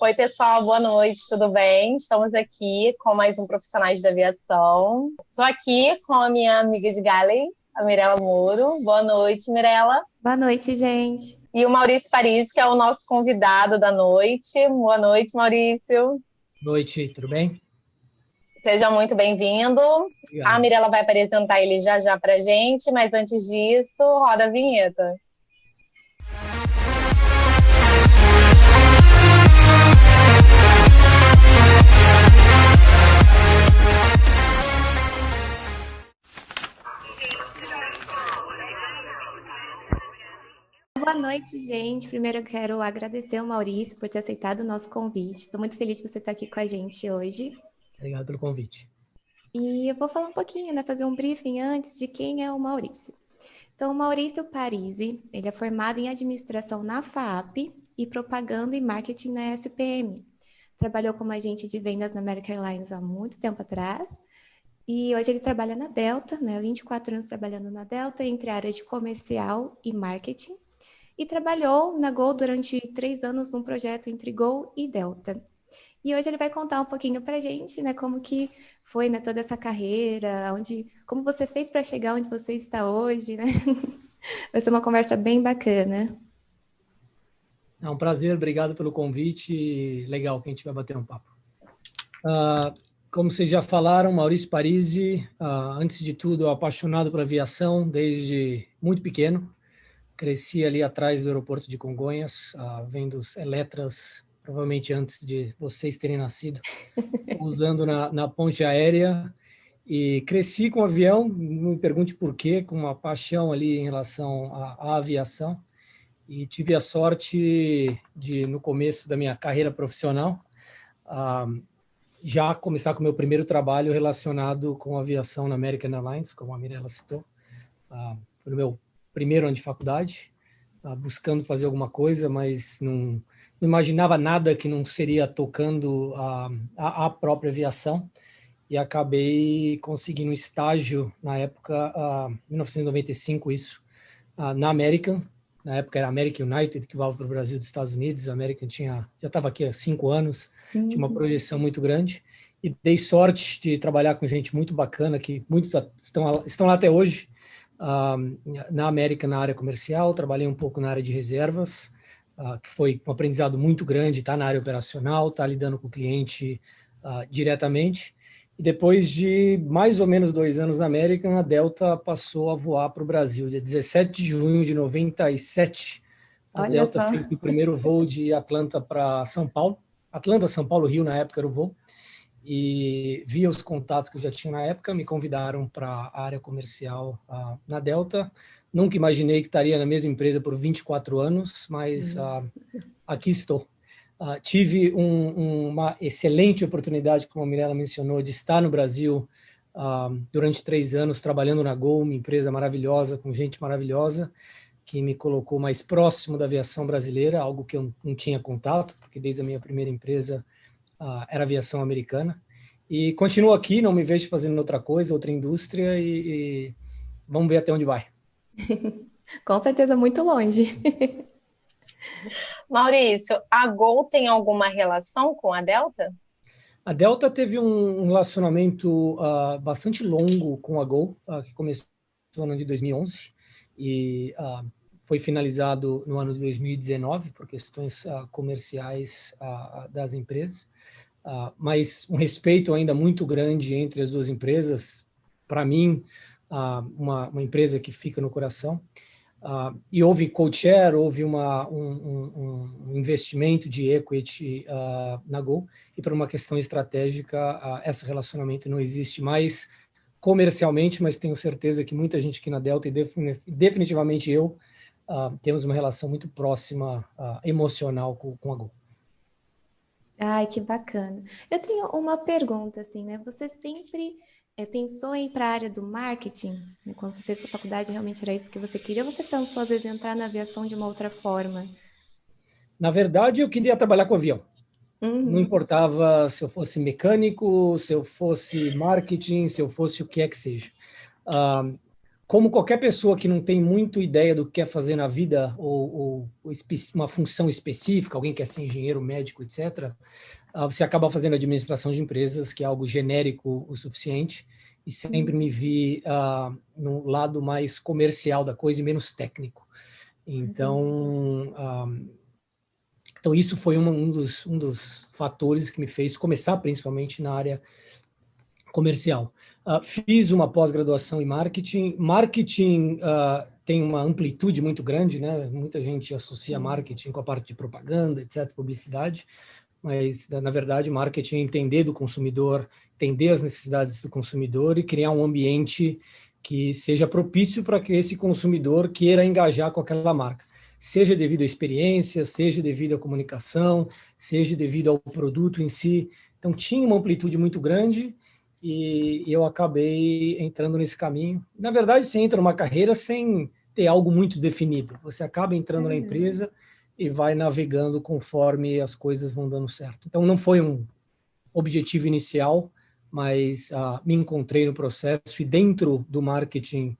Oi, pessoal, boa noite, tudo bem? Estamos aqui com mais um Profissionais da Aviação. Estou aqui com a minha amiga de Galen, a Mirela Moro. Boa noite, Mirela. Boa noite, gente. E o Maurício Paris, que é o nosso convidado da noite. Boa noite, Maurício. Noite, tudo bem? Seja muito bem-vindo. A Obrigado. Mirela vai apresentar ele já já para gente, mas antes disso, roda a vinheta. Boa noite, gente. Primeiro eu quero agradecer ao Maurício por ter aceitado o nosso convite. Estou muito feliz de você estar aqui com a gente hoje. Obrigado pelo convite. E eu vou falar um pouquinho, fazer um briefing antes de quem é o Maurício. Então, o Maurício Parisi, ele é formado em administração na FAP e propaganda e marketing na SPM. Trabalhou como agente de vendas na American Airlines há muito tempo atrás. E hoje ele trabalha na Delta, 24 anos trabalhando na Delta, entre áreas de comercial e marketing. E trabalhou na Gol durante 3 anos num projeto entre Gol e Delta. E hoje ele vai contar um pouquinho pra gente, como que foi, toda essa carreira, como você fez para chegar onde você está hoje, né? Vai ser uma conversa bem bacana. É um prazer, obrigado pelo convite. Legal que a gente vai bater um papo. Como vocês já falaram, Maurício Parisi, antes de tudo, apaixonado por aviação desde muito pequeno. Cresci ali atrás do aeroporto de Congonhas, vendo os Eletras, provavelmente antes de vocês terem nascido, usando na ponte aérea. E cresci com avião, não me pergunte por quê, com uma paixão ali em relação à aviação. E tive a sorte de, no começo da minha carreira profissional, já começar com o meu primeiro trabalho relacionado com aviação na American Airlines, como a Mirela citou. Foi no meu primeiro ano de faculdade, buscando fazer alguma coisa, mas não imaginava nada que não seria tocando a própria aviação. E acabei conseguindo um estágio, na época, 1995, isso, na American. Na época era American United, que voava para o Brasil dos Estados Unidos. A American já estava aqui há 5 anos, tinha uma projeção muito grande. E dei sorte de trabalhar com gente muito bacana, que muitos estão lá até hoje, na América, na área comercial. Trabalhei um pouco na área de reservas, que foi um aprendizado muito grande, tá na área operacional, tá lidando com o cliente diretamente. E depois de mais ou menos 2 anos na América, a Delta passou a voar para o Brasil. Dia 17 de junho de 97, a Olha Delta só. fez o primeiro voo de Atlanta para São Paulo. Atlanta, São Paulo, Rio, na época era o voo. E via os contatos que eu já tinha na época, me convidaram para a área comercial na Delta. Nunca imaginei que estaria na mesma empresa por 24 anos, mas aqui estou. Tive uma excelente oportunidade, como a Mirela mencionou, de estar no Brasil durante 3 anos, trabalhando na Gol, uma empresa maravilhosa, com gente maravilhosa, que me colocou mais próximo da aviação brasileira, algo que eu não tinha contato, porque desde a minha primeira empresa era aviação americana. E continuo aqui, não me vejo fazendo outra coisa, outra indústria, e vamos ver até onde vai. Com certeza muito longe. Maurício, a Gol tem alguma relação com a Delta? A Delta teve um relacionamento bastante longo com a Gol, que começou no ano de 2011 e foi finalizado no ano de 2019 por questões comerciais das empresas. Mas um respeito ainda muito grande entre as duas empresas. Para mim, uma empresa que fica no coração. E houve co-share, houve um investimento de equity na Gol, e por uma questão estratégica, esse relacionamento não existe mais comercialmente, mas tenho certeza que muita gente aqui na Delta, e definitivamente eu, temos uma relação muito próxima, emocional com a Gol. Ai, que bacana. Eu tenho uma pergunta, Você sempre pensou em ir para a área do marketing? Quando você fez sua faculdade, realmente era isso que você queria? Ou você pensou, às vezes, em entrar na aviação de uma outra forma? Na verdade, eu queria trabalhar com avião. Não Uhum. importava se eu fosse mecânico, se eu fosse marketing, se eu fosse o que é que seja. como qualquer pessoa que não tem muito ideia do que quer fazer na vida, ou uma função específica, alguém quer ser engenheiro, médico, etc., você acaba fazendo administração de empresas, que é algo genérico o suficiente, e sempre me vi no lado mais comercial da coisa e menos técnico. Então isso foi um dos fatores que me fez começar principalmente na área comercial. Fiz uma pós-graduação em marketing. Marketing tem uma amplitude muito grande, né? Muita gente associa marketing com a parte de propaganda, etc., publicidade, mas, na verdade, marketing é entender do consumidor, entender as necessidades do consumidor e criar um ambiente que seja propício para que esse consumidor queira engajar com aquela marca. Seja devido à experiência, seja devido à comunicação, seja devido ao produto em si. Então, tinha uma amplitude muito grande e eu acabei entrando nesse caminho. Na verdade, você entra numa carreira sem ter algo muito definido. Você acaba entrando na empresa e vai navegando conforme as coisas vão dando certo. Então, não foi um objetivo inicial, mas me encontrei no processo e dentro do marketing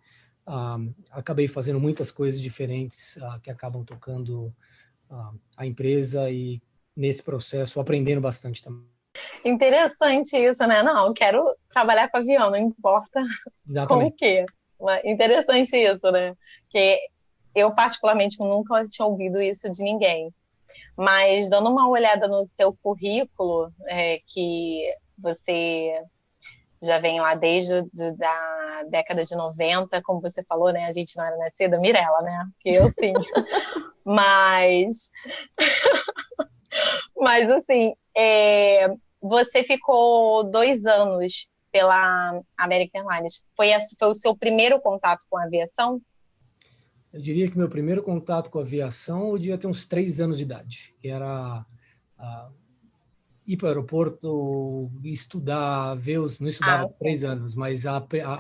acabei fazendo muitas coisas diferentes que acabam tocando a empresa e nesse processo aprendendo bastante também. Interessante isso, né? Não, quero trabalhar com avião, não importa com o quê. Interessante isso, né? Que eu, particularmente, nunca tinha ouvido isso de ninguém. Mas, dando uma olhada no seu currículo, que você já vem lá desde a década de 90, como você falou, né? A gente não era nascida, Mirella, né? Que eu sim. Mas assim, você ficou 2 anos pela American Airlines. Foi o seu primeiro contato com a aviação? Eu diria que meu primeiro contato com a aviação eu devia ter uns 3 anos de idade, que era ir para o aeroporto, estudar, não estudava 3 anos, mas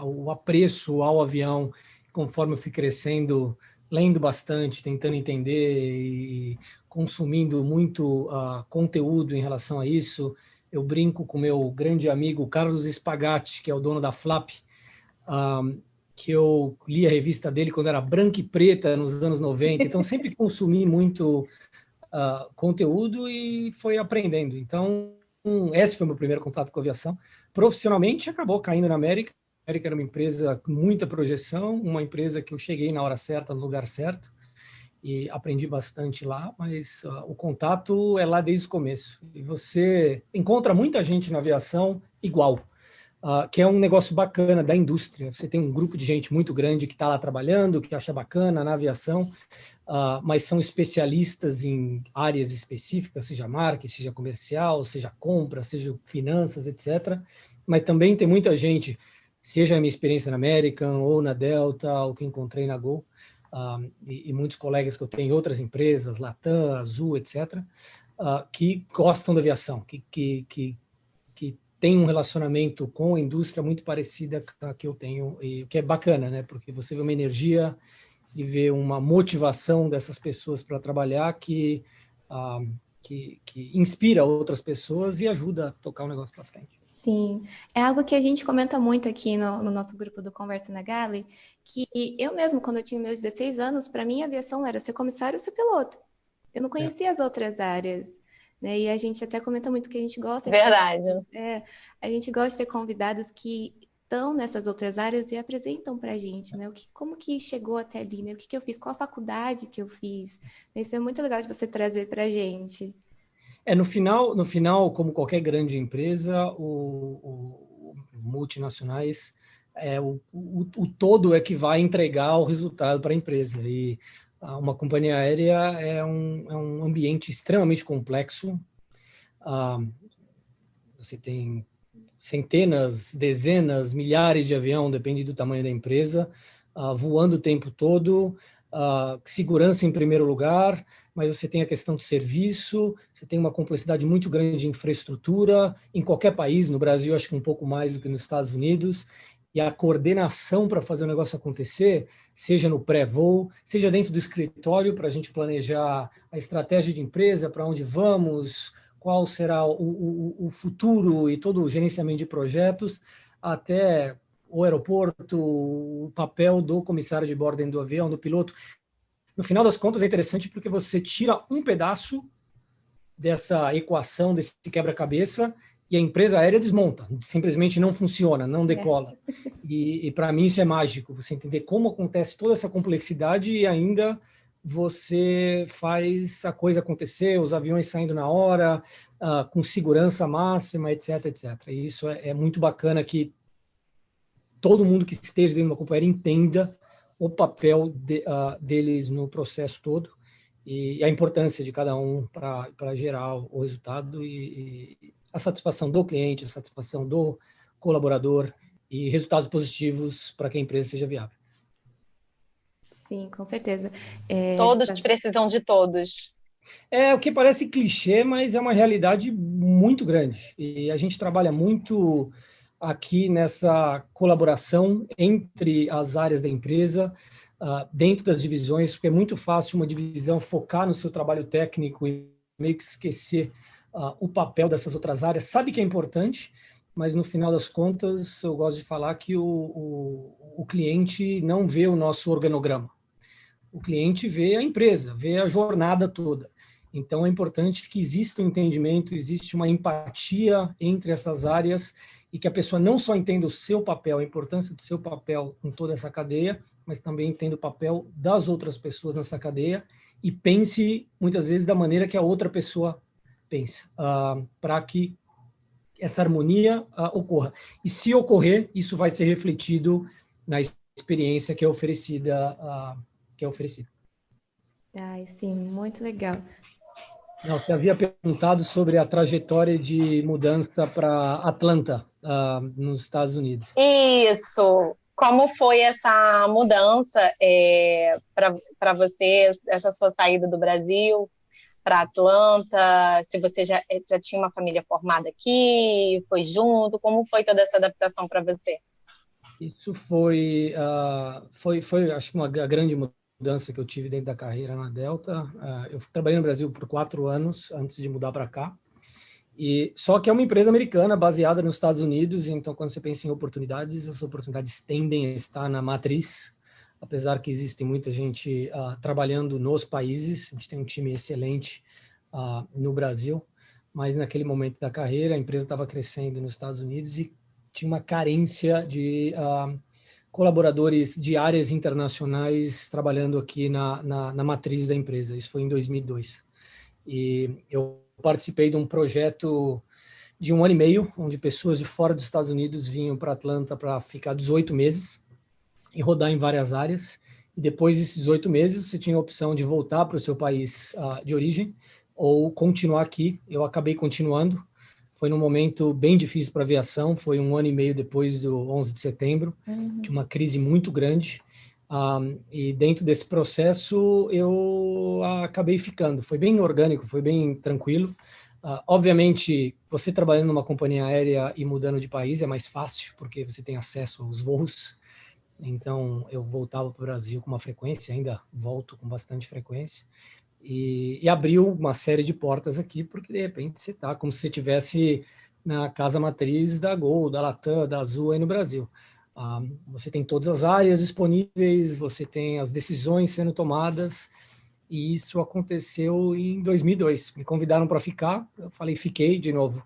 o apreço ao avião, conforme eu fui crescendo, lendo bastante, tentando entender e consumindo muito conteúdo em relação a isso. Eu brinco com meu grande amigo Carlos Spagatti, que é o dono da Flap, que eu li a revista dele quando era branca e preta, nos anos 90. Então, sempre consumi muito conteúdo e foi aprendendo. Então, esse foi o meu primeiro contato com a aviação. Profissionalmente, acabou caindo na América. A América era uma empresa com muita projeção, uma empresa que eu cheguei na hora certa, no lugar certo, e aprendi bastante lá, mas o contato é lá desde o começo. E você encontra muita gente na aviação igual, que é um negócio bacana da indústria. Você tem um grupo de gente muito grande que está lá trabalhando, que acha bacana na aviação, mas são especialistas em áreas específicas, seja marketing, seja comercial, seja compra, seja finanças, etc. Mas também tem muita gente, seja a minha experiência na American, ou na Delta, ou que encontrei na Gol, e muitos colegas que eu tenho em outras empresas, Latam, Azul, etc., que gostam da aviação, que tem um relacionamento com a indústria muito parecida com a que eu tenho, e o que é bacana, né? Porque você vê uma energia e vê uma motivação dessas pessoas para trabalhar que inspira outras pessoas e ajuda a tocar o negócio para frente. Sim, é algo que a gente comenta muito aqui no nosso grupo do Conversa na Galley, que eu mesmo, quando eu tinha meus 16 anos, para mim a aviação era ser comissário ou ser piloto. Eu não conhecia as outras áreas, né? E a gente até comenta muito que a gente gosta a gente gosta de ter convidados que estão nessas outras áreas e apresentam para a gente, né? Como que chegou até ali, né? O que eu fiz, qual a faculdade que eu fiz. Isso é muito legal de você trazer para a gente. No final, como qualquer grande empresa, o multinacionais, o todo é que vai entregar o resultado para a empresa. E uma companhia aérea é um ambiente extremamente complexo. Você tem centenas, dezenas, milhares de aviões, depende do tamanho da empresa, voando o tempo todo, segurança em primeiro lugar, mas você tem a questão de serviço, você tem uma complexidade muito grande de infraestrutura, em qualquer país, no Brasil acho que um pouco mais do que nos Estados Unidos, e a coordenação para fazer o negócio acontecer, seja no pré-voo, seja dentro do escritório, para a gente planejar a estratégia de empresa, para onde vamos, qual será o futuro e todo o gerenciamento de projetos, até o aeroporto, o papel do comissário de bordo dentro do avião, do piloto. No final das contas, é interessante porque você tira um pedaço dessa equação, desse quebra-cabeça, e a empresa aérea desmonta, simplesmente não funciona, não decola. E para mim isso é mágico, você entender como acontece toda essa complexidade e ainda você faz a coisa acontecer, os aviões saindo na hora, com segurança máxima, etc, etc. E isso é muito bacana que todo mundo que esteja dentro de uma companhia entenda o papel deles no processo todo e a importância de cada um para gerar o resultado e a satisfação do cliente, a satisfação do colaborador e resultados positivos para que a empresa seja viável. Sim, com certeza. Todos precisam de todos. É o que parece clichê, mas é uma realidade muito grande. E a gente trabalha muito aqui nessa colaboração entre as áreas da empresa, dentro das divisões, porque é muito fácil uma divisão focar no seu trabalho técnico e meio que esquecer o papel dessas outras áreas. Sabe que é importante, mas no final das contas eu gosto de falar que o cliente não vê o nosso organograma. O cliente vê a empresa, vê a jornada toda. Então é importante que exista um entendimento, existe uma empatia entre essas áreas e que a pessoa não só entenda o seu papel, a importância do seu papel em toda essa cadeia, mas também entenda o papel das outras pessoas nessa cadeia e pense muitas vezes da maneira que a outra pessoa pensa, para que essa harmonia ocorra. E se ocorrer, isso vai ser refletido na experiência que é oferecida. Ai, sim, muito legal. Não, você havia perguntado sobre a trajetória de mudança para Atlanta, nos Estados Unidos. Isso! Como foi essa mudança para você, essa sua saída do Brasil para Atlanta? Se você já tinha uma família formada aqui, foi junto, como foi toda essa adaptação para você? Isso foi acho que uma grande mudança que eu tive dentro da carreira na Delta. Eu trabalhei no Brasil por 4 anos antes de mudar para cá. E só que é uma empresa americana baseada nos Estados Unidos, então quando você pensa em oportunidades, as oportunidades tendem a estar na matriz, apesar que existe muita gente trabalhando nos países. A gente tem um time excelente no Brasil, mas naquele momento da carreira a empresa estava crescendo nos Estados Unidos e tinha uma carência de colaboradores de áreas internacionais trabalhando aqui na matriz da empresa. Isso foi em 2002. E eu participei de um projeto de 1 ano e meio, onde pessoas de fora dos Estados Unidos vinham para Atlanta para ficar 18 meses e rodar em várias áreas. E depois desses 18 meses, você tinha a opção de voltar para o seu país de origem ou continuar aqui. Eu acabei continuando. Foi num momento bem difícil para a aviação. Foi 1 ano e meio depois do 11 de setembro, de uma crise muito grande. E dentro desse processo eu acabei ficando. Foi bem orgânico, foi bem tranquilo. Obviamente, você trabalhando numa companhia aérea e mudando de país é mais fácil, porque você tem acesso aos voos. Então, eu voltava para o Brasil com uma frequência, ainda volto com bastante frequência. E abriu uma série de portas aqui, porque de repente você está como se você estivesse na casa matriz da Gol, da Latam, da Azul aí no Brasil. Você tem todas as áreas disponíveis, você tem as decisões sendo tomadas, e isso aconteceu em 2002. Me convidaram para ficar, eu falei, fiquei de novo.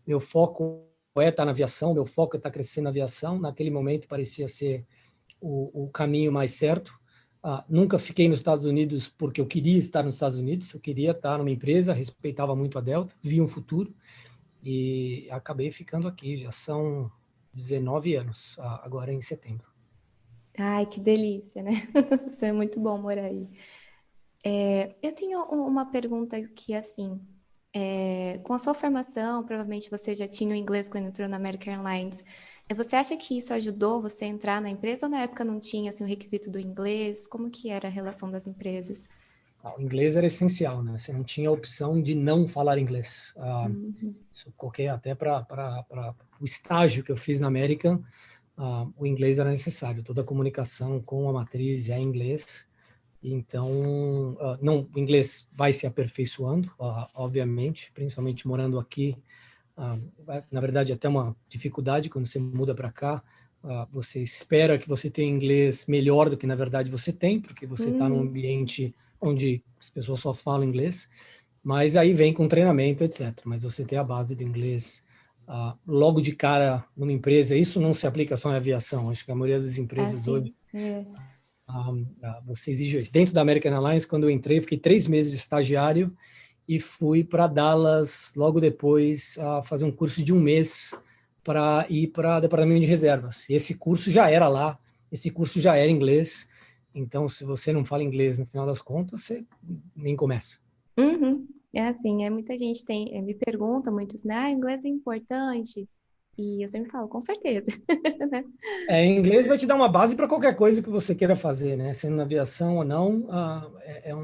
Meu foco é estar na aviação, meu foco é estar crescendo na aviação. Naquele momento parecia ser o caminho mais certo. Nunca fiquei nos Estados Unidos porque eu queria estar nos Estados Unidos, eu queria estar numa empresa, respeitava muito a Delta, via um futuro, e acabei ficando aqui. Já são 19 anos, agora em setembro. Ai, que delícia, né? Isso é muito bom morar aí. Eu tenho uma pergunta que, assim, com a sua formação, provavelmente você já tinha o inglês quando entrou na American Airlines. Você acha que isso ajudou você a entrar na empresa ou na época não tinha assim, o requisito do inglês? Como que era a relação das empresas? O inglês era essencial, né? Você não tinha a opção de não falar inglês. Isso qualquer, até para o estágio que eu fiz na American, o inglês era necessário. Toda a comunicação com a matriz é em inglês. Então, o inglês vai se aperfeiçoando, obviamente, principalmente morando aqui. Na verdade, até uma dificuldade quando você muda para cá. você espera que você tenha inglês melhor do que, na verdade, você tem, porque você está num ambiente onde as pessoas só falam inglês, mas aí vem com treinamento, etc. Mas você tem a base do inglês logo de cara numa empresa. Isso não se aplica só em aviação. Acho que a maioria das empresas hoje, você exige isso. Dentro da American Airlines, quando eu entrei, eu fiquei 3 meses de estagiário e fui para Dallas logo depois fazer um curso de 1 mês para ir para o departamento de reservas. E esse curso já era lá, esse curso já era inglês. Então, se você não fala inglês no final das contas, você nem começa. Uhum. É assim, muita gente me pergunta, muitos, né? Inglês é importante. E eu sempre falo, com certeza. Inglês vai te dar uma base para qualquer coisa que você queira fazer, né? Sendo na aviação ou não, é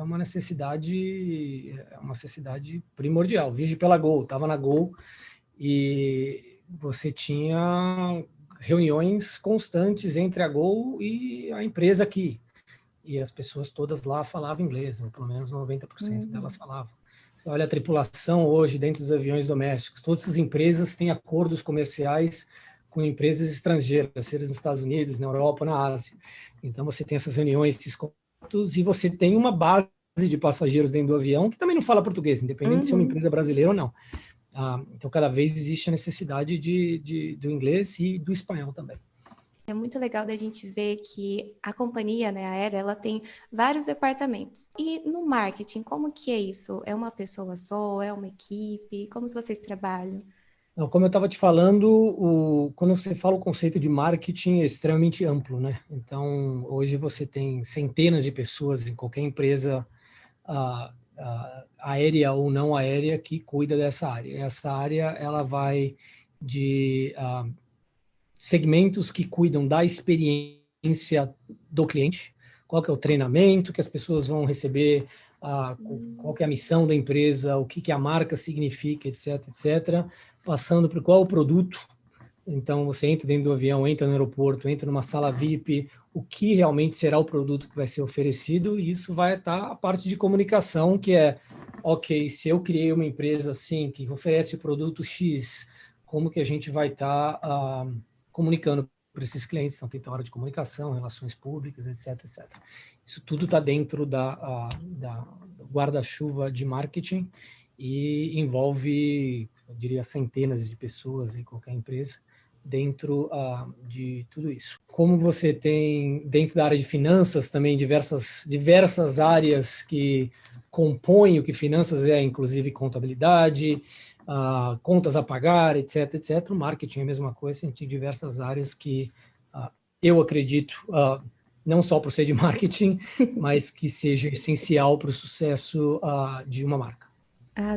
uma necessidade, primordial. Vige pela Gol, estava na Gol e você tinha reuniões constantes entre a Gol e a empresa aqui. E as pessoas todas lá falavam inglês, ou pelo menos 90% delas falavam. Você olha a tripulação hoje dentro dos aviões domésticos, todas as empresas têm acordos comerciais com empresas estrangeiras, seja nos Estados Unidos, na Europa, na Ásia. Então você tem essas reuniões, esses contatos, e você tem uma base de passageiros dentro do avião que também não fala português, independente de ser uma empresa brasileira ou não. Então cada vez existe a necessidade do inglês e do espanhol também. É muito legal da gente ver que a companhia, né, aérea, ela tem vários departamentos. E no marketing, como que é isso? É uma pessoa só? É uma equipe? Como que vocês trabalham? Não, como eu estava te falando, quando você fala o conceito de marketing é extremamente amplo, né? Então, hoje você tem centenas de pessoas em qualquer empresa aérea ou não aérea que cuida dessa área. Essa área, ela vai de segmentos que cuidam da experiência do cliente, qual que é o treinamento que as pessoas vão receber, qual que é a missão da empresa, o que a marca significa, etc, etc, passando por qual o produto. Então, você entra dentro do avião, entra no aeroporto, entra numa sala VIP, o que realmente será o produto que vai ser oferecido, e isso vai estar a parte de comunicação, que é, ok, se eu criei uma empresa assim, que oferece o produto X, como que a gente vai estar comunicando para esses clientes, então tem a hora de comunicação, relações públicas, etc, etc. Isso tudo está dentro da guarda-chuva de marketing e envolve, eu diria, centenas de pessoas em qualquer empresa dentro de tudo isso. Como você tem dentro da área de finanças também diversas áreas que compõem o que finanças é, inclusive contabilidade, contas a pagar, etc, etc. O marketing é a mesma coisa, tem diversas áreas que eu acredito, não só por ser de marketing, mas que seja essencial para o sucesso de uma marca.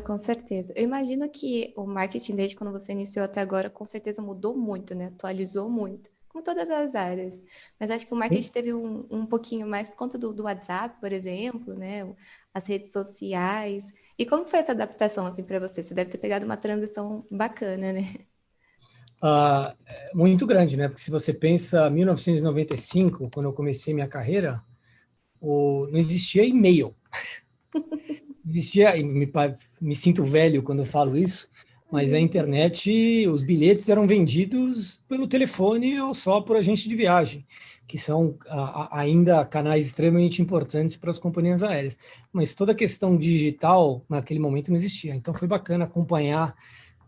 Com certeza. Eu imagino que o marketing, desde quando você iniciou até agora, com certeza mudou muito, né? Atualizou muito, como todas as áreas. Mas acho que o marketing teve um pouquinho mais por conta do WhatsApp, por exemplo, né? As redes sociais. E como foi essa adaptação, assim, para você? Você deve ter pegado uma transição bacana, né? Muito grande, né? Porque se você pensa, 1995, quando eu comecei minha carreira, não existia e-mail. Existia, me sinto velho quando eu falo isso, mas a internet, os bilhetes eram vendidos pelo telefone ou só por agente de viagem, que são ainda canais extremamente importantes para as companhias aéreas. Mas toda a questão digital, naquele momento, não existia. Então, foi bacana acompanhar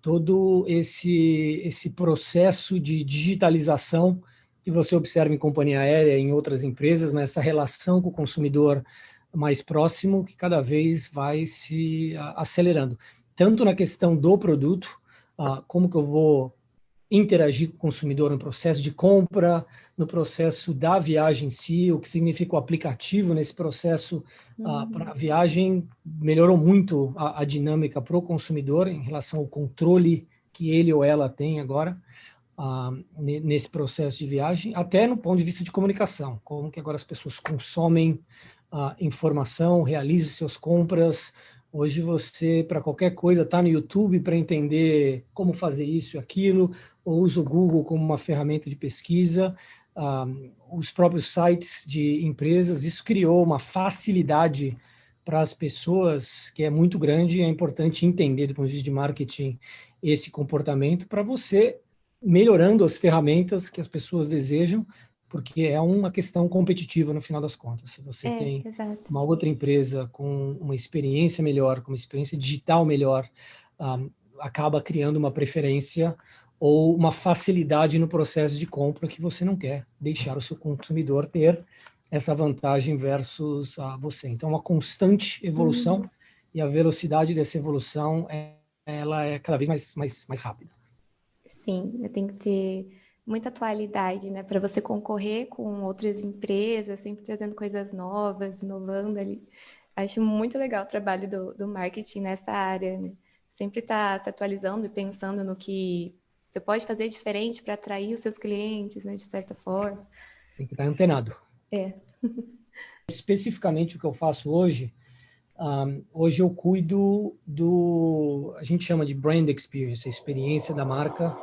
todo esse processo de digitalização que você observa em companhia aérea, em outras empresas, mas essa relação com o consumidor mais próximo, que cada vez vai se acelerando. Tanto na questão do produto, como que eu vou interagir com o consumidor no processo de compra, no processo da viagem em si, o que significa o aplicativo nesse processo para a viagem, melhorou muito a dinâmica para o consumidor em relação ao controle que ele ou ela tem agora nesse processo de viagem, até no ponto de vista de comunicação, como que agora as pessoas consomem informação, realize suas compras. Hoje você, para qualquer coisa, está no YouTube para entender como fazer isso e aquilo, ou usa o Google como uma ferramenta de pesquisa, os próprios sites de empresas. Isso criou uma facilidade para as pessoas que é muito grande, e é importante entender, do ponto de vista de marketing, esse comportamento para você melhorando as ferramentas que as pessoas desejam, porque é uma questão competitiva no final das contas. Se você tem exato. uma outra empresa com uma experiência melhor, com uma experiência digital melhor, acaba criando uma preferência ou uma facilidade no processo de compra que você não quer deixar o seu consumidor ter essa vantagem versus você. Então, uma constante evolução e a velocidade dessa evolução ela é cada vez mais rápida. Sim, tem que ter muita atualidade, né, para você concorrer com outras empresas, sempre trazendo coisas novas, inovando ali. Acho muito legal o trabalho do marketing nessa área, né? Sempre tá se atualizando e pensando no que você pode fazer diferente para atrair os seus clientes, né, de certa forma. Tem que estar antenado. Especificamente o que eu faço hoje, hoje eu cuido a gente chama de brand experience, a experiência da marca,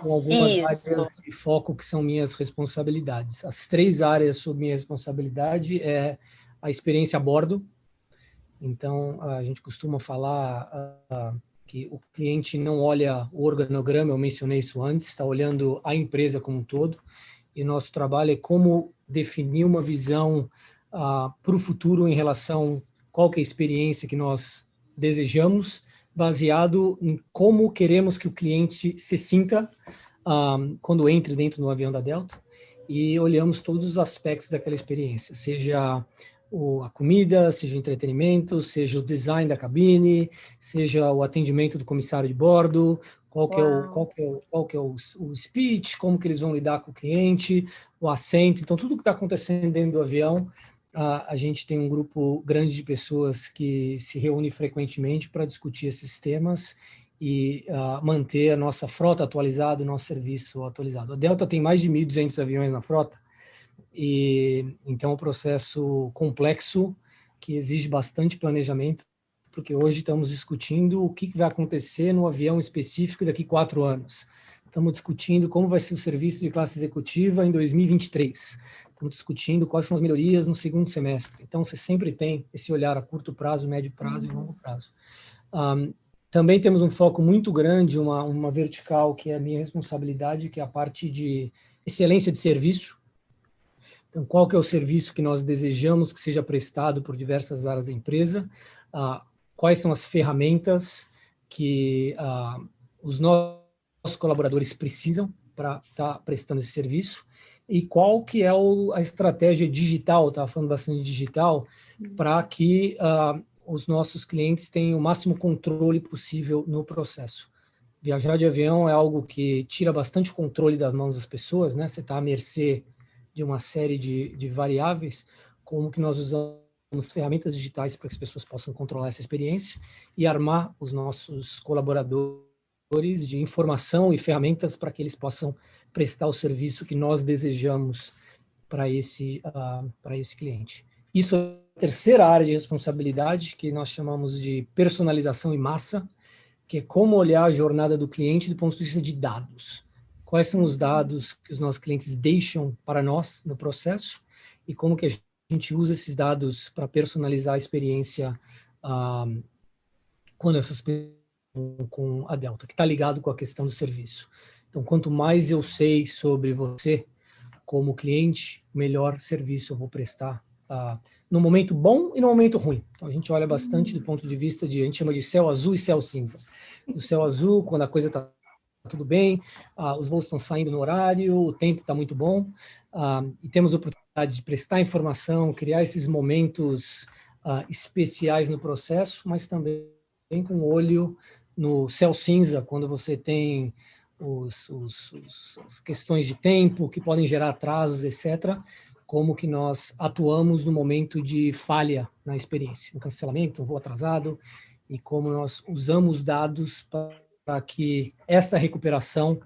com algumas áreas de foco que são minhas responsabilidades. As 3 áreas sob minha responsabilidade é a experiência a bordo. Então, a gente costuma falar que o cliente não olha o organograma, eu mencionei isso antes, está olhando a empresa como um todo. E nosso trabalho é como definir uma visão para o futuro em relação a qual que é a experiência que nós desejamos, baseado em como queremos que o cliente se sinta quando entre dentro do avião da Delta, e olhamos todos os aspectos daquela experiência, seja a comida, seja o entretenimento, seja o design da cabine, seja o atendimento do comissário de bordo, qual que é o speech, como que eles vão lidar com o cliente, o assento. Então, tudo que está acontecendo dentro do avião, a gente tem um grupo grande de pessoas que se reúne frequentemente para discutir esses temas e manter a nossa frota atualizada, o nosso serviço atualizado. A Delta tem mais de 1.200 aviões na frota, e então é um processo complexo que exige bastante planejamento, porque hoje estamos discutindo o que vai acontecer no avião específico daqui a 4 anos. Estamos discutindo como vai ser o serviço de classe executiva em 2023. Estamos discutindo quais são as melhorias no segundo semestre. Então, você sempre tem esse olhar a curto prazo, médio prazo e longo prazo. Também temos um foco muito grande, uma vertical que é a minha responsabilidade, que é a parte de excelência de serviço. Então, qual que é o serviço que nós desejamos que seja prestado por diversas áreas da empresa? Quais são as ferramentas que os nossos colaboradores precisam para estar prestando esse serviço? E qual que é a estratégia digital, estava falando bastante de digital, para que os nossos clientes tenham o máximo controle possível no processo. Viajar de avião é algo que tira bastante controle das mãos das pessoas, né? Você está à mercê de uma série de variáveis, como que nós usamos ferramentas digitais para que as pessoas possam controlar essa experiência e armar os nossos colaboradores de informação e ferramentas para que eles possam prestar o serviço que nós desejamos para esse cliente. Isso é a terceira área de responsabilidade, que nós chamamos de personalização em massa, que é como olhar a jornada do cliente do ponto de vista de dados. Quais são os dados que os nossos clientes deixam para nós no processo e como que a gente usa esses dados para personalizar a experiência quando essas pessoas com a Delta, que está ligado com a questão do serviço. Então, quanto mais eu sei sobre você como cliente, melhor serviço eu vou prestar no momento bom e no momento ruim. Então, a gente olha bastante do ponto de vista a gente chama de céu azul e céu cinza. Do céu azul, quando a coisa está tudo bem, os voos estão saindo no horário, o tempo está muito bom, e temos a oportunidade de prestar informação, criar esses momentos especiais no processo, mas também com o olho no céu cinza, quando você tem as questões de tempo que podem gerar atrasos, etc., como que nós atuamos no momento de falha na experiência, um cancelamento, um voo atrasado, e como nós usamos dados para que essa recuperação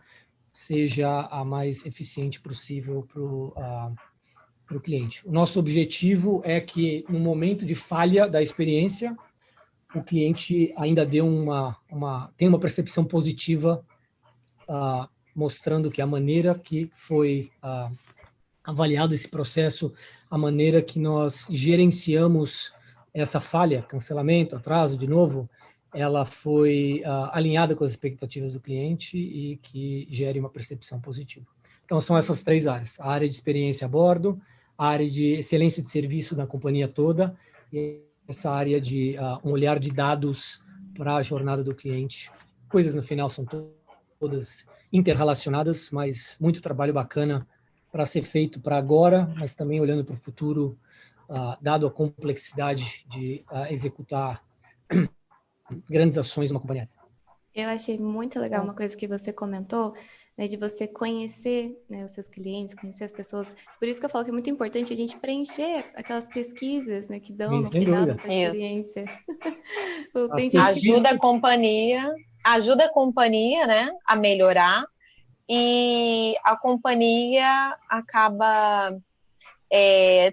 seja a mais eficiente possível para o cliente. O nosso objetivo é que, no momento de falha da experiência, o cliente ainda tenha uma percepção positiva, mostrando que a maneira que foi avaliado esse processo, a maneira que nós gerenciamos essa falha, cancelamento, atraso, de novo, ela foi alinhada com as expectativas do cliente e que gere uma percepção positiva. Então, são essas 3 áreas: a área de experiência a bordo, a área de excelência de serviço da companhia toda e essa área de um olhar de dados para a jornada do cliente. Coisas, no final, são todas interrelacionadas, mas muito trabalho bacana para ser feito para agora, mas também olhando para o futuro, dado a complexidade de executar grandes ações numa companhia. Eu achei muito legal uma coisa que você comentou, né, de você conhecer, né, os seus clientes, conhecer as pessoas. Por isso que eu falo que é muito importante a gente preencher aquelas pesquisas, né, que dão no final dessa experiência. Ajuda a companhia, né, a melhorar, e a companhia acaba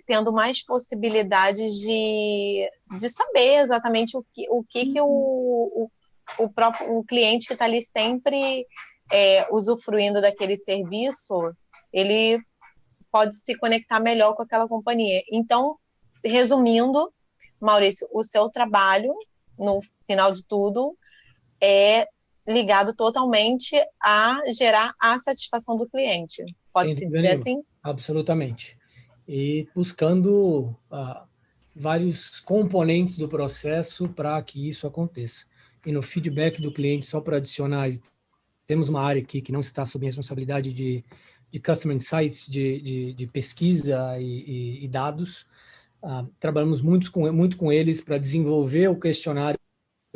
tendo mais possibilidades de saber exatamente o que o cliente que está ali sempre usufruindo daquele serviço, ele pode se conectar melhor com aquela companhia. Então, resumindo, Maurício, o seu trabalho, no final de tudo, é ligado totalmente a gerar a satisfação do cliente. Pode-se dizer assim? Absolutamente. E buscando vários componentes do processo para que isso aconteça. E no feedback do cliente, só para adicionar, temos uma área aqui que não está sob responsabilidade de Customer Insights, de pesquisa e dados. Trabalhamos muito com eles para desenvolver o questionário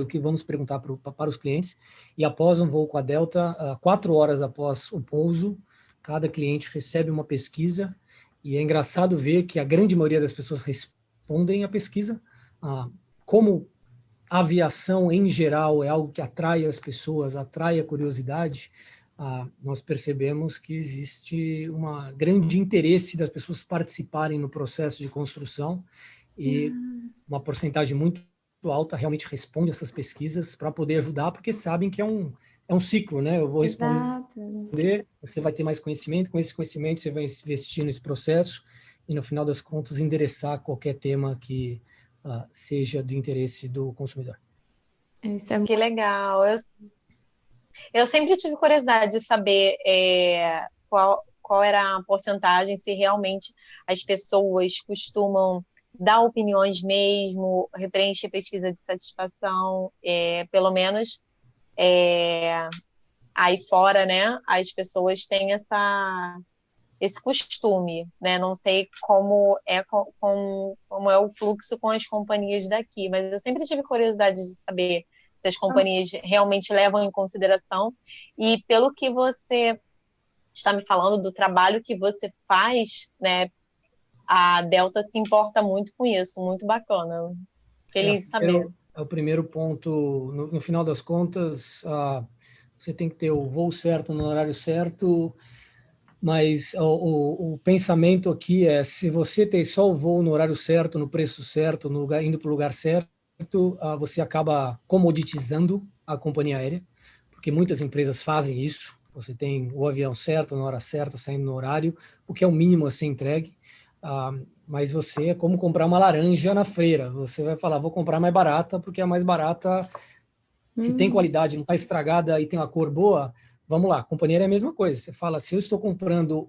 que vamos perguntar para os clientes. E após um voo com a Delta, 4 horas após o pouso, cada cliente recebe uma pesquisa. E é engraçado ver que a grande maioria das pessoas respondem à pesquisa. Como a aviação, em geral, é algo que atrai as pessoas, atrai a curiosidade, nós percebemos que existe um grande interesse das pessoas participarem no processo de construção e uma porcentagem muito alta realmente responde essas pesquisas para poder ajudar, porque sabem que é um ciclo, né? Eu vou responder, você vai ter mais conhecimento, com esse conhecimento você vai investir nesse processo e, no final das contas, endereçar qualquer tema que seja do interesse do consumidor. Que legal! Eu sempre tive curiosidade de saber qual era a porcentagem, se realmente as pessoas costumam dar opiniões mesmo, preencher pesquisa de satisfação, pelo menos aí fora, né? As pessoas têm esse costume, né? Não sei como é o fluxo com as companhias daqui, mas eu sempre tive curiosidade de saber se as companhias realmente levam em consideração. E pelo que você está me falando do trabalho que você faz, né? A Delta se importa muito com isso, muito bacana. Feliz de saber. É o primeiro ponto. No final das contas, você tem que ter o voo certo no horário certo, mas o pensamento aqui é: se você tem só o voo no horário certo, no preço certo, indo para o lugar certo, você acaba comoditizando a companhia aérea, porque muitas empresas fazem isso. Você tem o avião certo, na hora certa, saindo no horário, o que é o mínimo a ser entregue. Mas você é como comprar uma laranja na feira. Você vai falar, vou comprar mais barata, porque a mais barata, se tem qualidade, não está estragada e tem uma cor boa, vamos lá. A companhia é a mesma coisa. Você fala, se eu estou comprando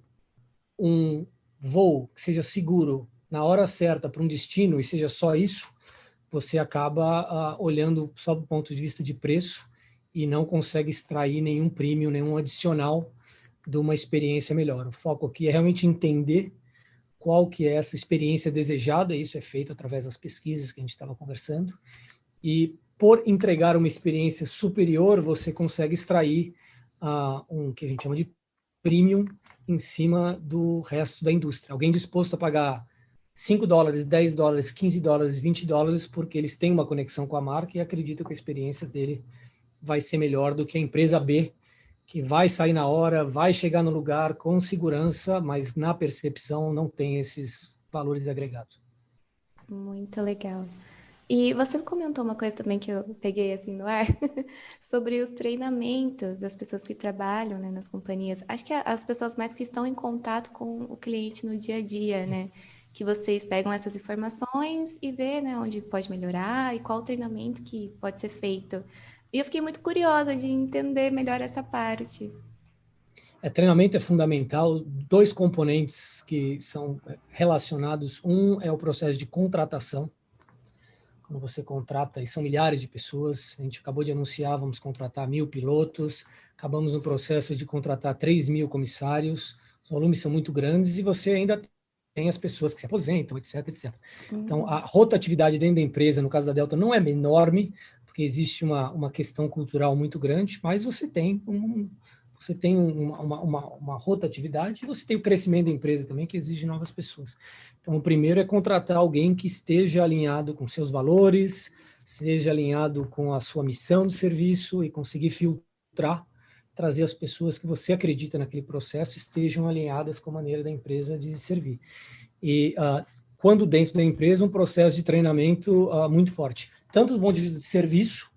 um voo que seja seguro, na hora certa, para um destino, e seja só isso, você acaba olhando só do ponto de vista de preço e não consegue extrair nenhum premium, nenhum adicional de uma experiência melhor. O foco aqui é realmente entender qual que é essa experiência desejada, isso é feito através das pesquisas que a gente estava conversando, e por entregar uma experiência superior, você consegue extrair um que a gente chama de premium em cima do resto da indústria. Alguém disposto a pagar $5, $10, $15, $20, porque eles têm uma conexão com a marca e acreditam que a experiência dele vai ser melhor do que a empresa B, que vai sair na hora, vai chegar no lugar com segurança, mas na percepção não tem esses valores agregados. Muito legal. E você comentou uma coisa também que eu peguei assim no ar, sobre os treinamentos das pessoas que trabalham, né, nas companhias. Acho que as pessoas mais que estão em contato com o cliente no dia a dia, né? que vocês pegam essas informações e vê, né, onde pode melhorar e qual o treinamento que pode ser feito. E eu fiquei muito curiosa de entender melhor essa parte. Treinamento é fundamental. Dois componentes que são relacionados. Um é o processo de contratação. Quando você contrata, e são milhares de pessoas, a gente acabou de anunciar, vamos contratar 1.000 pilotos, acabamos no processo de contratar 3.000 comissários, os volumes são muito grandes e você ainda tem as pessoas que se aposentam, etc, etc. Então, a rotatividade dentro da empresa, no caso da Delta, não é enorme, porque existe uma questão cultural muito grande, mas você tem uma rotatividade e você tem o crescimento da empresa também, que exige novas pessoas. Então, o primeiro é contratar alguém que esteja alinhado com seus valores, esteja alinhado com a sua missão de serviço e conseguir filtrar, trazer as pessoas que você acredita naquele processo estejam alinhadas com a maneira da empresa de servir. E quando dentro da empresa, um processo de treinamento muito forte, tanto do ponto de vista de serviço,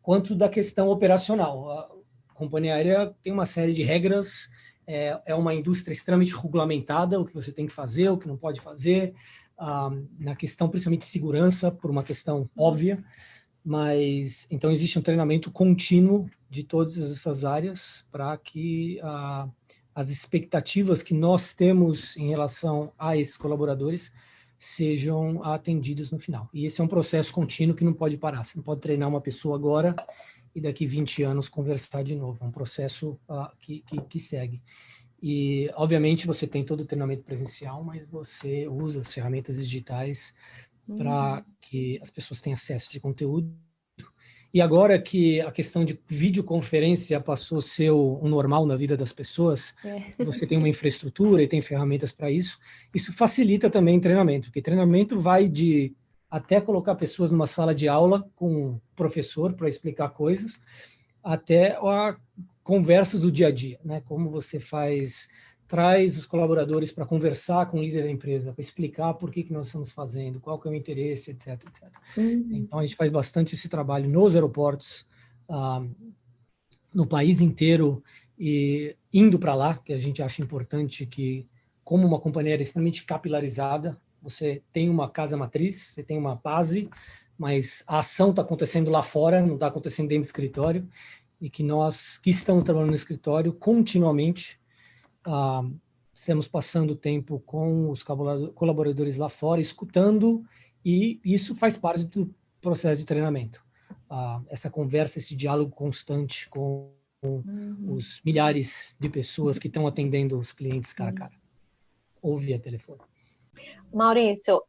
quanto da questão operacional. A companhia aérea tem uma série de regras, é uma indústria extremamente regulamentada, o que você tem que fazer, o que não pode fazer, na questão principalmente de segurança, por uma questão óbvia, mas então existe um treinamento contínuo de todas essas áreas para que as expectativas que nós temos em relação a esses colaboradores sejam atendidas no final. E esse é um processo contínuo que não pode parar. Você não pode treinar uma pessoa agora e daqui 20 anos conversar de novo. É um processo que segue. E, obviamente, você tem todo o treinamento presencial, mas você usa as ferramentas digitais para que as pessoas tenham acesso de conteúdo. E agora que a questão de videoconferência passou a ser o normal na vida das pessoas, você tem uma infraestrutura e tem ferramentas para isso, isso facilita também o treinamento, porque treinamento vai de até colocar pessoas numa sala de aula com um professor para explicar coisas, até conversas do dia a dia, né? Como você traz os colaboradores para conversar com o líder da empresa, para explicar por que nós estamos fazendo, qual que é o interesse, etc, etc. Então, a gente faz bastante esse trabalho nos aeroportos, no país inteiro, e indo para lá, que a gente acha importante que, como uma companhia aérea extremamente capilarizada, você tem uma casa matriz, você tem uma base, mas a ação está acontecendo lá fora, não está acontecendo dentro do escritório, e que nós, que estamos trabalhando no escritório, continuamente, estamos passando tempo com os colaboradores lá fora, escutando, e isso faz parte do processo de treinamento. Essa conversa, esse diálogo constante com os milhares de pessoas que estão atendendo os clientes cara a cara, ou via telefone. Maurício,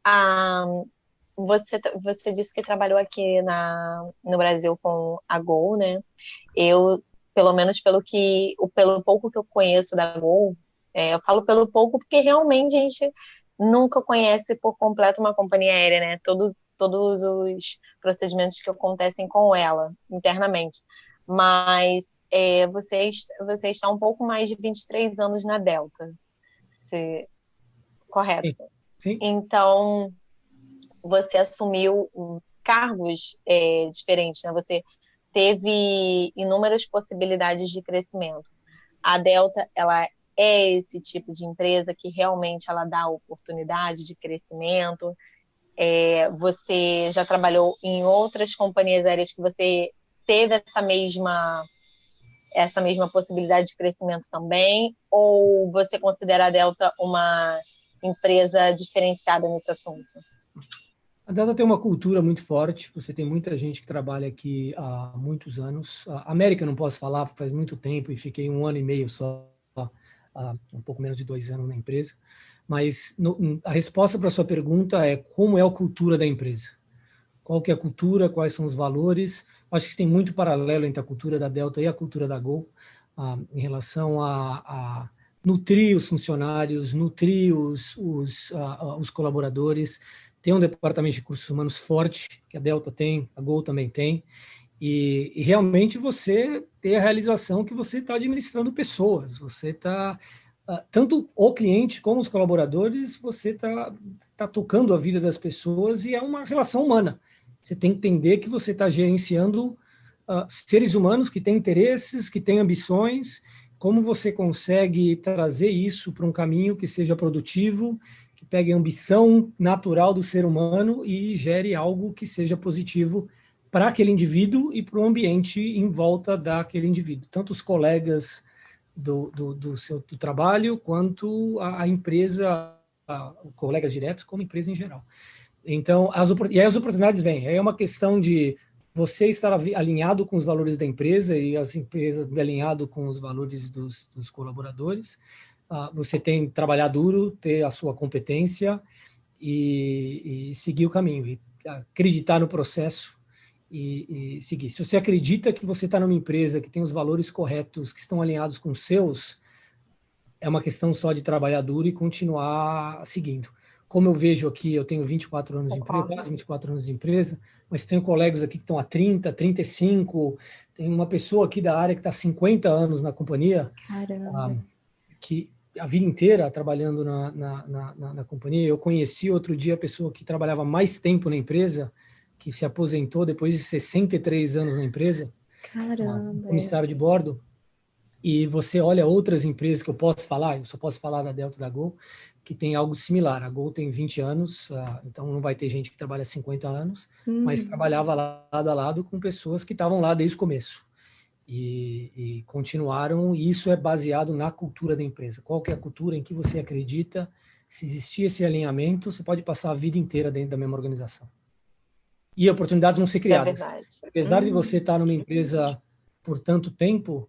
você disse que trabalhou aqui no Brasil com a Gol, né? Eu, pelo menos pelo pouco que eu conheço da Gol, eu falo pelo pouco porque realmente a gente nunca conhece por completo uma companhia aérea, né? Todos os procedimentos que acontecem com ela internamente. Mas você está um pouco mais de 23 anos na Delta. Correto? Sim. Então, você assumiu cargos diferentes, né? Você teve inúmeras possibilidades de crescimento. A Delta, ela é esse tipo de empresa que realmente ela dá oportunidade de crescimento. Você já trabalhou em outras companhias aéreas que você teve essa mesma possibilidade de crescimento também? Ou você considera a Delta uma empresa diferenciada nesse assunto? A Delta tem uma cultura muito forte, você tem muita gente que trabalha aqui há muitos anos. A América não posso falar, faz muito tempo e fiquei 1 ano e meio só, um pouco menos de 2 anos na empresa. Mas a resposta para a sua pergunta é como é a cultura da empresa. Qual que é a cultura, quais são os valores. Acho que tem muito paralelo entre a cultura da Delta e a cultura da Gol, em relação a nutrir os funcionários, nutrir os colaboradores. Tem um departamento de recursos humanos forte, que a Delta tem, a Gol também tem, e realmente você ter a realização que você está administrando pessoas, você está, tanto o cliente como os colaboradores, você está tocando a vida das pessoas e é uma relação humana. Você tem que entender que você está gerenciando seres humanos que têm interesses, que têm ambições, como você consegue trazer isso para um caminho que seja produtivo, que que pegue a ambição natural do ser humano e gere algo que seja positivo para aquele indivíduo e para o ambiente em volta daquele indivíduo, tanto os colegas do trabalho, quanto a empresa, colegas diretos, como a empresa em geral. Então, e aí as oportunidades vêm. Aí é uma questão de você estar alinhado com os valores da empresa e as empresas alinhado com os valores dos colaboradores. Você tem que trabalhar duro, ter a sua competência e seguir o caminho, e acreditar no processo e seguir. Se você acredita que você está numa empresa que tem os valores corretos, que estão alinhados com os seus, é uma questão só de trabalhar duro e continuar seguindo. Como eu vejo aqui, eu tenho 24 anos de empresa, quase 24 anos de empresa, mas tenho colegas aqui que estão há 30, 35, tem uma pessoa aqui da área que está há 50 anos na companhia, que a vida inteira trabalhando na companhia. Eu conheci outro dia a pessoa que trabalhava mais tempo na empresa, que se aposentou depois de 63 anos na empresa, comissário de bordo. E você olha outras empresas que eu só posso falar da Delta e da Gol, que tem algo similar. A Gol tem 20 anos, então não vai ter gente que trabalha 50 anos, mas trabalhava lado a lado com pessoas que estavam lá desde o começo. E continuaram, e isso é baseado na cultura da empresa. Qual que é a cultura em que você acredita? Se existir esse alinhamento, você pode passar a vida inteira dentro da mesma organização. E oportunidades vão ser criadas. É verdade. Apesar de você estar numa empresa por tanto tempo,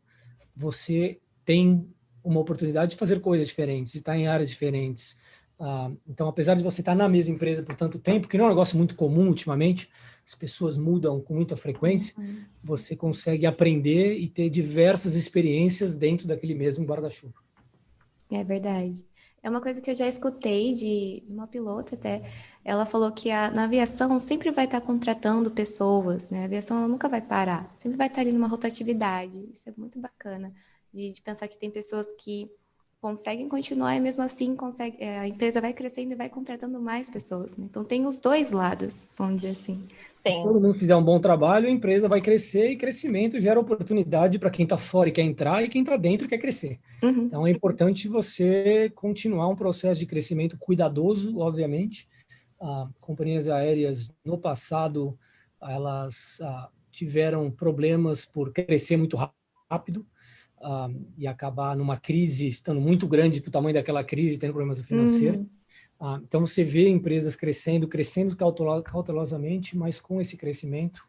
você tem uma oportunidade de fazer coisas diferentes, de estar em áreas diferentes. Então, apesar de você estar na mesma empresa por tanto tempo, que não é um negócio muito comum ultimamente, as pessoas mudam com muita frequência, você consegue aprender e ter diversas experiências dentro daquele mesmo guarda-chuva. É verdade. É uma coisa que eu já escutei de uma pilota até. Ela falou que na aviação sempre vai estar contratando pessoas, né? A aviação ela nunca vai parar, sempre vai estar ali numa rotatividade. Isso é muito bacana, de pensar que tem pessoas que conseguem continuar e mesmo assim a empresa vai crescendo e vai contratando mais pessoas, né? Então tem os dois lados, vamos dizer assim. Sim. Se todo mundo fizer um bom trabalho, a empresa vai crescer e crescimento gera oportunidade para quem está fora e quer entrar e quem está dentro e quer crescer. Então é importante você continuar um processo de crescimento cuidadoso, obviamente. Companhias aéreas no passado elas tiveram problemas por crescer muito rápido e acabar numa crise, estando muito grande para o tamanho daquela crise, tendo problemas financeiros. Então, você vê empresas crescendo cautelosamente, mas com esse crescimento,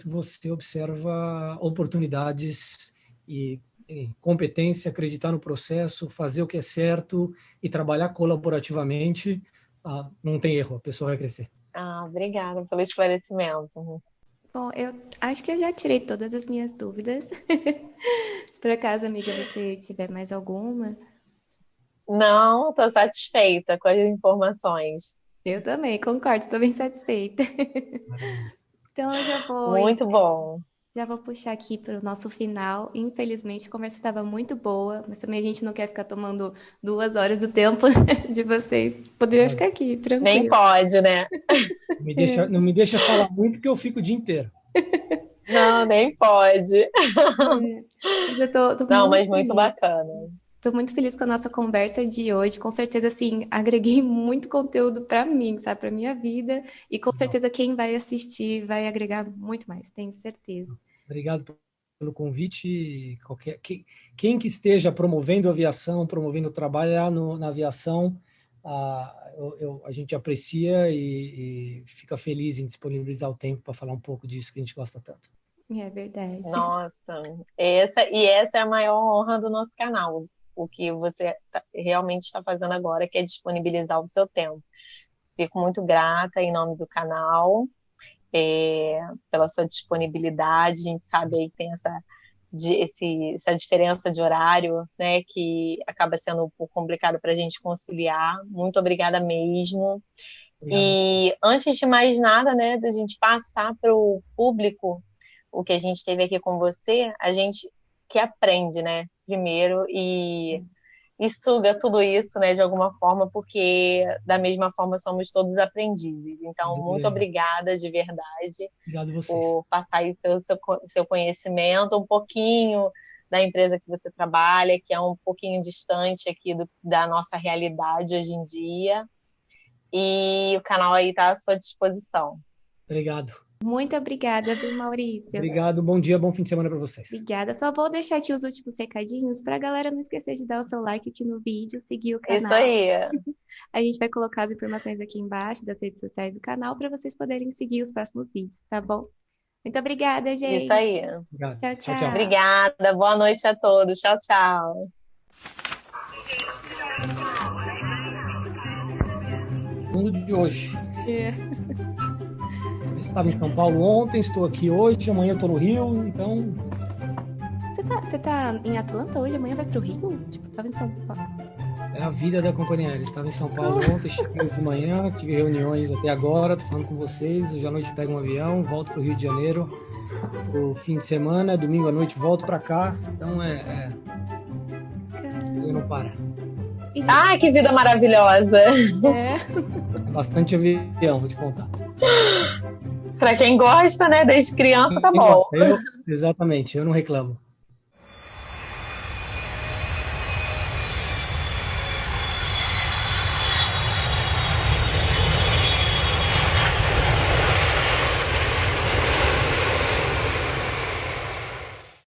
você observa oportunidades e competência, acreditar no processo, fazer o que é certo e trabalhar colaborativamente. Não tem erro, a pessoa vai crescer. Obrigada pelo esclarecimento. Bom, eu acho que eu já tirei todas as minhas dúvidas. Se por acaso, amiga, você tiver mais alguma... Não, estou satisfeita com as informações. Eu também, concordo, estou bem satisfeita. Então, eu já vou... Muito bom. Já vou puxar aqui para o nosso final. Infelizmente, a conversa estava muito boa, mas também a gente não quer ficar tomando 2 horas do tempo de vocês. Poderia ficar aqui, tranquilo. Nem pode, né? Não me deixa falar muito que eu fico o dia inteiro. Não, nem pode. Mas eu tô Não, mas feliz. muito bacana. Estou muito feliz com a nossa conversa de hoje. Com certeza, assim, agreguei muito conteúdo para mim, sabe? Para minha vida. E com certeza quem vai assistir vai agregar muito mais, tenho certeza. Obrigado pelo convite. Quem que esteja promovendo a aviação, promovendo o trabalho na aviação, a gente aprecia e fica feliz em disponibilizar o tempo para falar um pouco disso que a gente gosta tanto. É verdade. Nossa, essa é a maior honra do nosso canal. O que você realmente está fazendo agora, que é disponibilizar o seu tempo. Fico muito grata em nome do canal, pela sua disponibilidade. A gente sabe aí que tem essa diferença de horário, né, que acaba sendo um pouco complicado para a gente conciliar. Muito obrigada mesmo. Obrigado. E antes de mais nada, né, da gente passar para o público o que a gente teve aqui com você, a gente que aprende, né, primeiro e suga tudo isso, né, de alguma forma, porque da mesma forma somos todos aprendizes. Então, muito obrigada de verdade Obrigado a vocês. por passar aí seu conhecimento, um pouquinho da empresa que você trabalha, que é um pouquinho distante aqui da nossa realidade hoje em dia. E o canal aí está à sua disposição. Obrigado. Muito obrigada, viu, Maurício? Obrigado, bom dia, bom fim de semana para vocês. Obrigada. Só vou deixar aqui os últimos recadinhos para a galera não esquecer de dar o seu like aqui no vídeo, seguir o canal. Isso aí. A gente vai colocar as informações aqui embaixo das redes sociais do canal para vocês poderem seguir os próximos vídeos, tá bom? Muito obrigada, gente. Isso aí. Obrigado. Tchau, tchau. Tchau. Obrigada, boa noite a todos. Tchau, tchau. Mundo de hoje. É. Eu estava em São Paulo ontem, estou aqui hoje, amanhã eu estou no Rio, então... Você tá em Atlanta hoje? Amanhã vai pro Rio? Tipo, tava em São Paulo. É a vida da companhia aérea. Estava em São Paulo ontem, cheguei de manhã, tive reuniões até agora, tô falando com vocês, hoje à noite pego um avião, volto pro Rio de Janeiro, o fim de semana, domingo à noite volto para cá, então não para. Ah, que vida maravilhosa! É. Bastante avião, vou te contar. Para quem gosta, né? Desde criança, tá bom. Exatamente, eu não reclamo.